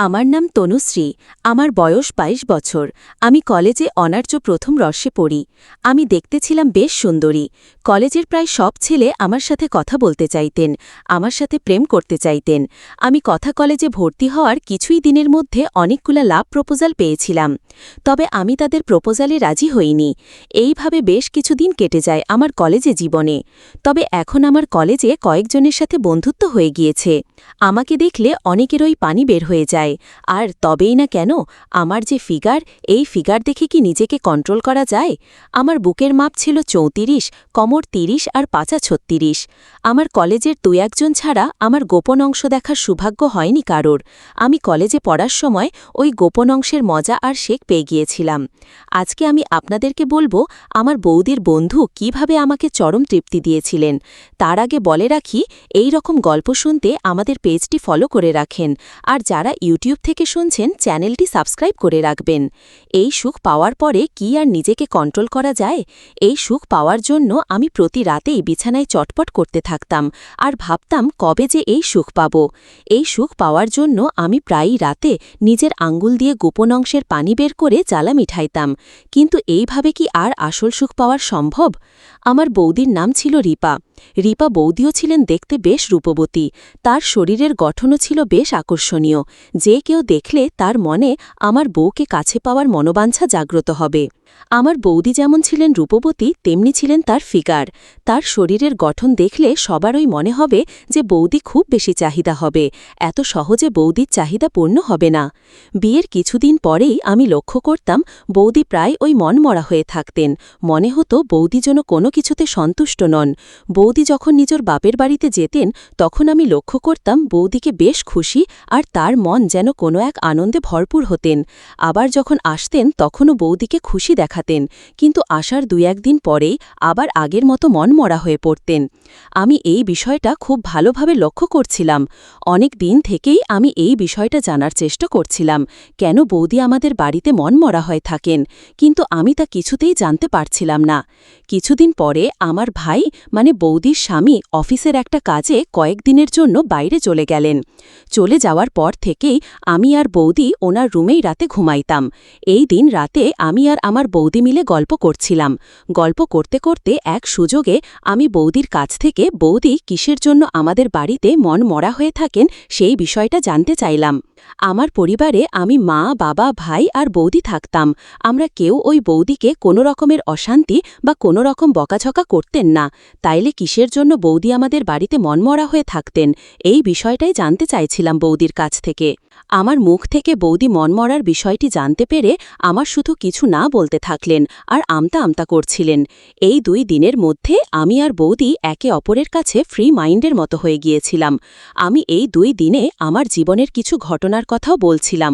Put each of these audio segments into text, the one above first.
আমার নাম তনুশ্রী। আমার বয়স ২২ বছর। আমি কলেজে অনার্য প্রথম বর্ষে পড়ি। আমি দেখতে ছিলাম বেশ সুন্দরী। কলেজের প্রায় সব ছেলে আমার সাথে কথা বলতে চাইতেন, আমার সাথে প্রেম করতে চাইতেন। আমি কথা কলেজে ভর্তি হওয়ার কিছুই দিনের মধ্যে অনেকগুলা লাভ প্রপোজাল পেয়েছিলাম। তবে আমি তাদের প্রপোজালে রাজি হইনি। এইভাবে বেশ কিছুদিন কেটে যায় আমার কলেজে জীবনে। তবে এখন আমার কলেজে কয়েকজনের সাথে বন্ধুত্ব হয়ে গিয়েছে। আমাকে দেখলে অনেকেরই পানি বের হয়ে যায়। আর তবেই না কেন, আমার যে ফিগার, এই ফিগার দেখে কি নিজেকে কন্ট্রোল করা যায়? আমার বুকের মাপ ছিল ৩৪, কোমর ৩০ আর পাছা ৩৬। আমার কলেজের ২-১ জন ছাড়া আমার গোপন অংশ দেখার সৌভাগ্য হয়নি কারোর। আমি কলেজে পড়ার সময় ওই গোপন অংশের মজা আর শেখ পেয়ে গিয়েছিলাম। আজকে আমি আপনাদেরকে বলবো আমার বৌদির বন্ধু কিভাবে আমাকে চরম তৃপ্তি দিয়েছিলেন। তার আগে বলে রাখি, এই রকম গল্প শুনতে আমাদের পেজটি ফলো করে রাখেন, আর যারা ইউটিউব থেকে শুনছেন চ্যানেলটি সাবস্ক্রাইব করে রাখবেন। এই সুখ পাওয়ার পরে কি আর নিজেকে কন্ট্রোল করা যায়? এই সুখ পাওয়ার জন্য আমি প্রতি রাতেই বিছানায় চটপট করতে থাকতাম আর ভাবতাম কবে যে এই সুখ পাব। এই সুখ পাওয়ার জন্য আমি প্রায়ই রাতে নিজের আঙ্গুল দিয়ে গোপন অংশের পানি বের করে জ্বালা মিঠাইতাম। কিন্তু এইভাবে কি আর আসল সুখ পাওয়ার সম্ভব? আমার বৌদির নাম ছিল রিপা। রিপা বৌদিও ছিলেন দেখতে বেশ রূপবতী। তার শরীরের গঠনও ছিল বেশ আকর্ষণীয়। যে কেউ দেখলে তার মনে আমার বউকে কাছে পাওয়ার মনোবাঞ্ছা জাগ্রত হবে। আমার বৌদি যেমন ছিলেন রূপবতী, তেমনি ছিলেন তার ফিগার। তার শরীরের গঠন দেখলে সবারই মনে হবে যে বৌদি খুব বেশি চাহিদা হবে। এত সহজে বৌদির চাহিদা পূর্ণ হবে না। বিয়ের কিছুদিন পরেই আমি লক্ষ্য করতাম বৌদি প্রায় ওই মনমরা হয়ে থাকতেন। মনে হতো বৌদি যেন কোনো কিছুতে সন্তুষ্ট নন। বৌদি যখন নিজের বাপের বাড়িতে যেতেন, তখন আমি লক্ষ্য করতাম বৌদিকে বেশ খুশি আর তার মন যেন কোনো এক আনন্দে ভরপুর হতেন। আবার যখন আসতেন তখনও বৌদিকে খুশি দেখাতেন, কিন্তু আসার ২-১ দিন পরেই আবার আগের মতো মনমরা হয়ে পড়তেন। আমি এই বিষয়টা খুব ভালোভাবে লক্ষ্য করছিলাম। অনেক দিন থেকেই আমি এই বিষয়টা জানার চেষ্টা করছিলাম, কেন বৌদি আমাদের বাড়িতে মনমরা হয়ে থাকেন, কিন্তু আমি তা কিছুতেই জানতে পারছিলাম না। কিছুদিন পরে আমার ভাই মানে বৌদির স্বামী অফিসের একটা কাজে কয়েকদিনের জন্য বাইরে চলে গেলেন। চলে যাওয়ার পর থেকেই আমি আর বৌদি ওনার রুমেই রাতে ঘুমাইতাম। এই দিন রাতে আমি আর আমার বৌদি মিলে গল্প করছিলাম। গল্প করতে করতে এক সুযোগে আমি বৌদির কাছ থেকে বৌদি কিসের জন্য আমাদের বাড়িতে মনমরা হয়ে থাকেন সেই বিষয়টা জানতে চাইলাম। আমার পরিবারে আমি মা, বাবা, ভাই আর বৌদি থাকতাম। আমরা কেউ ওই বৌদিকে কোনো রকমের অশান্তি বা কোনো রকম বকাঝকা করতেন না। তাইলে কিসের জন্য বৌদি আমাদের বাড়িতে মনমরা হয়ে থাকতেন, এই বিষয়টাই জানতে চাইছিলাম বৌদির কাছ থেকে। আমার মুখ থেকে বৌদি মনমরার বিষয়টি জানতে পেরে আমার শুধু কিছু না বলতে থাকলেন আর আমতা আমতা করছিলেন। এই ২ দিনের মধ্যে আমি আর বৌদি একে অপরের কাছে ফ্রি মাইন্ডের মতো হয়ে গিয়েছিলাম। আমি এই ২ দিনে আমার জীবনের কিছু ঘটনার কথাও বলছিলাম।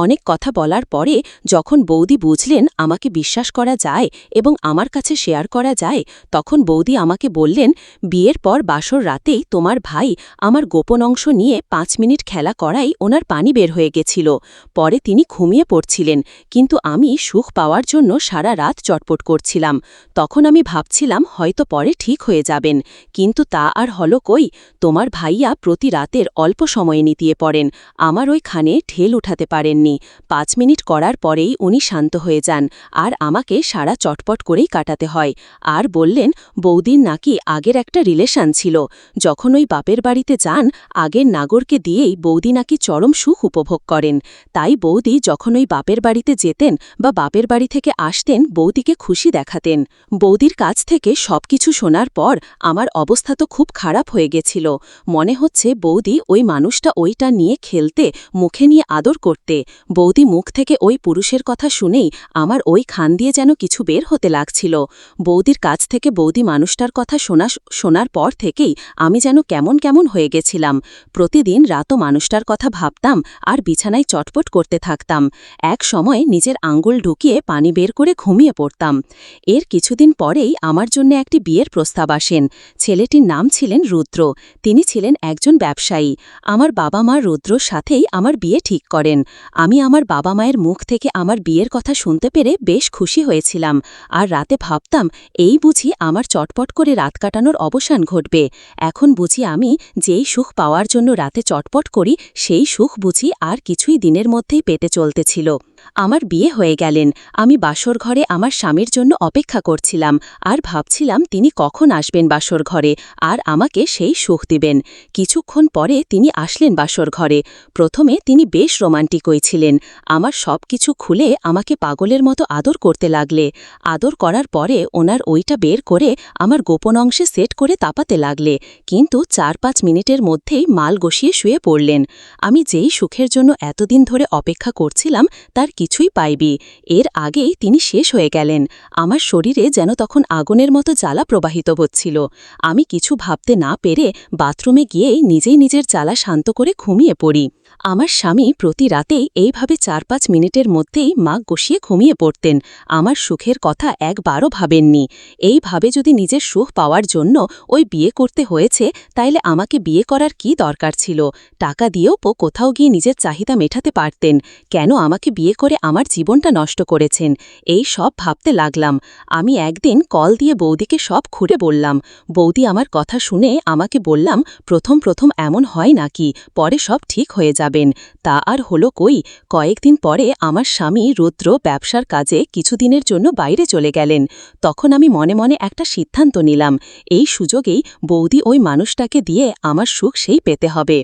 অনেক কথা বলার পরে যখন বৌদি বুঝলেন আমাকে বিশ্বাস করা যায় এবং আমার কাছে শেয়ার করা যায়, তখন বৌদি আমাকে বললেন, বিয়ের পর বাসর রাতেই তোমার ভাই আমার গোপন অংশ নিয়ে ৫ মিনিট খেলা করাই ওনার পানি বের হয়ে গেছিল। পরে তিনি ঘুমিয়ে পড়ছিলেন, কিন্তু আমি সুখ পাওয়ার জন্য সারা রাত চটপট করছিলাম। তখন আমি ভাবছিলাম হয়তো পরে ঠিক হয়ে যাবেন, কিন্তু তা আর হলো কই। তোমার ভাইয়া প্রতি রাতের অল্প সময়ে নিতিয়ে পড়েন, আমার ওই খানে ঢেল উঠাতে পারেননি। ৫ মিনিট করার পরেই উনি শান্ত হয়ে যান, আর আমাকে সারা চটপট করেই কাটাতে হয়। আর বললেন বৌদির নাকি আগের একটা রিলেশন ছিল। যখন ওই বাপের বাড়িতে যান, আগের নাগরকে দিয়েই বৌদি নাকি চরম সুখ উপভোগ করেন। তাই বৌদি যখন ওই বাপের বাড়িতে যেতেন বা বাপের বাড়ি থেকে আসতেন, বৌদিকে খুশি দেখাতেন। বৌদির কাছ থেকে সবকিছু শোনার পর আমার অবস্থা তো খুব খারাপ হয়ে গেছিল। মনে হচ্ছে বৌদি ওই মানুষটা ওইটা নিয়ে খেলতে, মুখে নিয়ে আদর করতে। বৌদি মুখ থেকে ওই পুরুষের কথা শুনেই আমার ওই খান দিয়ে যেন কিছু বের হতে লাগছিল। বৌদির কাছ থেকে বৌদি মানুষটার কথা শোনার পর থেকেই আমি যেন কেমন কেমন হয়ে গেছিলাম। প্রতিদিন রাতও মানুষটার কথা ভাবতাম আর বিছানায় চটপট করতে থাকতাম। এক সময় নিজের আঙ্গুল ঢুকিয়ে পানি বের করে ঘুমিয়ে পড়তাম। এর কিছুদিন পরেই আমার জন্য একটি বিয়ের প্রস্তাব আসেন। ছেলেটির নাম ছিলেন রুদ্র। তিনি ছিলেন একজন ব্যবসায়ী। আমার বাবা মা রুদ্রর সাথেই আমার বিয়ে ঠিক করেন। আমি আমার বাবা মায়ের মুখ থেকে আমার বিয়ের কথা শুনতে পেরে বেশ খুশি হয়েছিলাম। আর রাতে ভাবতাম এই বুঝি আমার চটপট করে রাত কাটানোর অবসান ঘটবে। এখন বুঝি আমি যেই সুখ পাওয়ার জন্য রাতে চটপট করি, সেই সুখ বুঝি বুঝি আর কিছুই দিনের মধ্যেই পেটে চলতেছিল। আমার বিয়ে হয়ে গেলেন। আমি বাসর ঘরে আমার স্বামীর জন্য অপেক্ষা করছিলাম আর ভাবছিলাম তিনি কখন আসবেন বাসর ঘরে আর আমাকে সেই সুখ দিবেন। কিছুক্ষণ পরে তিনি আসলেন বাসর ঘরে। প্রথমে তিনি বেশ রোমান্টিকই ছিলেন। আমার সব কিছু খুলে আমাকে পাগলের মতো আদর করতে লাগলে। আদর করার পরে ওনার ওইটা বের করে আমার গোপন অংশে সেট করে তাপাতে লাগলে, কিন্তু ৪-৫ মিনিটের মধ্যেই মাল গসিয়ে শুয়ে পড়লেন। আমি যেই সুখের জন্য এতদিন ধরে অপেক্ষা করছিলাম তার কিছুই পাইবি, এর আগেই তিনি শেষ হয়ে গেলেন। আমার শরীরে যেন তখন আগুনের মতো জ্বালা প্রবাহিত হচ্ছিল। আমি কিছু ভাবতে না পেরে বাথরুমে গিয়েই নিজেই নিজের জ্বালা শান্ত করে ঘুমিয়ে পড়ি। আমার স্বামী প্রতি রাতেই এইভাবে ৪-৫ মিনিটের মধ্যেই মাগ গসিয়ে ঘুমিয়ে পড়তেন। আমার সুখের কথা একবারও ভাবেননি। এইভাবে যদি নিজের সুখ পাওয়ার জন্য ওই বিয়ে করতে হয়েছে, তাইলে আমাকে বিয়ে করার কি দরকার ছিল? টাকা দিয়েও কোথাও গিয়ে নিজের চাহিদা মেটাতে পারতেন। কেন আমাকে বিয়ে করে আমার জীবনটা নষ্ট করেছেন? এই সব ভাবতে লাগলাম। আমি একদিন কল দিয়ে বৌদিকে সব খুলে বললাম। বৌদি আমার কথা শুনে আমাকে বললাম, প্রথম প্রথম এমন হয় নাকি, পরে সব ঠিক হয়ে যাবেন। তা আর হলো কই। কয়েকদিন পরে আমার স্বামী রুদ্র ব্যবসার কাজে কিছুদিনের জন্য বাইরে চলে গেলেন। তখন আমি মনে মনে একটা সিদ্ধান্ত নিলাম, এই সুযোগেই বৌদি ওই মানুষটাকে দিয়ে আমার সুখ সেই পেতে হবে।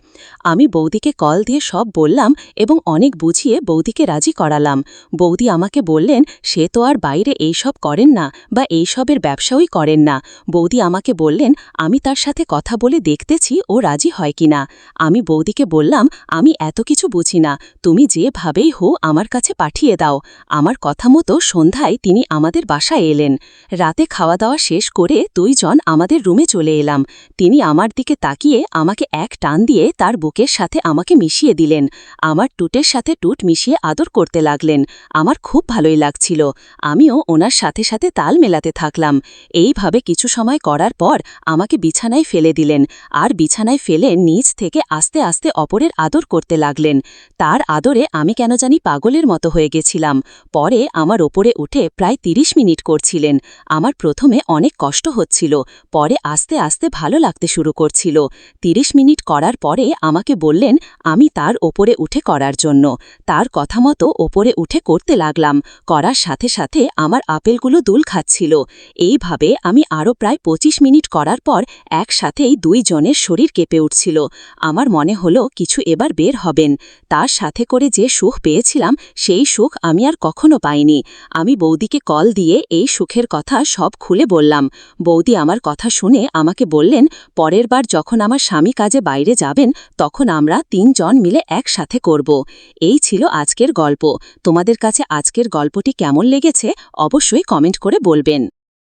আমি বৌদিকে কল দিয়ে সব বললাম এবং অনেক বুঝিয়ে বৌদিকে রাজি করালাম। বৌদি আমাকে বললেন সে তো আর বাইরে এইসব করেন না বা এইসবের ব্যবসাই করেন না। বৌদি আমাকে বললেন আমি তার সাথে কথা বলে দেখতেছি ও রাজি হয় কিনা। আমি বৌদিকে বললাম আমি এত কিছু বুঝি না, তুমি যেভাবেই হো আমার কাছে পাঠিয়ে দাও। আমার কথা মতো সন্ধ্যায় তিনি আমাদের বাসায় এলেন। রাতে খাওয়া দাওয়া শেষ করে 2 জন আমাদের রুমে চলে এলাম। তিনি আমার দিকে তাকিয়ে আমাকে এক টান দিয়ে তার বুকের সাথে আমাকে মিশিয়ে দিলেন। আমার টুটের সাথে টুট মিশিয়ে আদর করতে লাগলেন। আমার খুব ভালোই লাগছিল। আমিও ওনার সাথে সাথে তাল মেলাতে থাকলাম। এইভাবে কিছু সময় করার পর আমাকে বিছানায় ফেলে দিলেন আর বিছানায় ফেলে নিচ থেকে আস্তে আস্তে অপরের আদর করতে লাগলেন। তার আদরে আমি কেন জানি পাগলের মতো হয়ে গেছিলাম। পরে আমার ওপরে উঠে প্রায় 30 মিনিট করছিলেন। আমার প্রথমে অনেক কষ্ট হচ্ছিল, পরে আস্তে আস্তে ভালো লাগতে শুরু করছিল। 30 মিনিট করার পরে আমাকে বললেন আমি তার ওপরে উঠে করার জন্য। তার কথা মতো ওপরে উঠে করতে লাগলাম। করার সাথে সাথে আমার আপেলগুলো দুল খাচ্ছিল। এইভাবে আমি আরও প্রায় 25 মিনিট করার পর একসাথেই 2 জনের শরীর কেঁপে উঠছিল। আমার মনে হলো কিছু এবার বের হবেন। তার সাথে করে যে সুখ পেয়েছিলাম সেই সুখ আমি আর কখনো পাইনি। আমি বৌদিকে কল দিয়ে এই সুখের কথা সব খুলে বললাম। বৌদি আমার কথা শুনে আমাকে বললেন পরের বার যখন আমার স্বামী কাজে বাইরে যাবেন তখন আমরা 3 জন মিলে একসাথে করব। এই ছিল আজকের গল্প। তোমাদের কাছে আজকের গল্পটি কেমন লেগেছে অবশ্যই কমেন্ট করে বলবেন।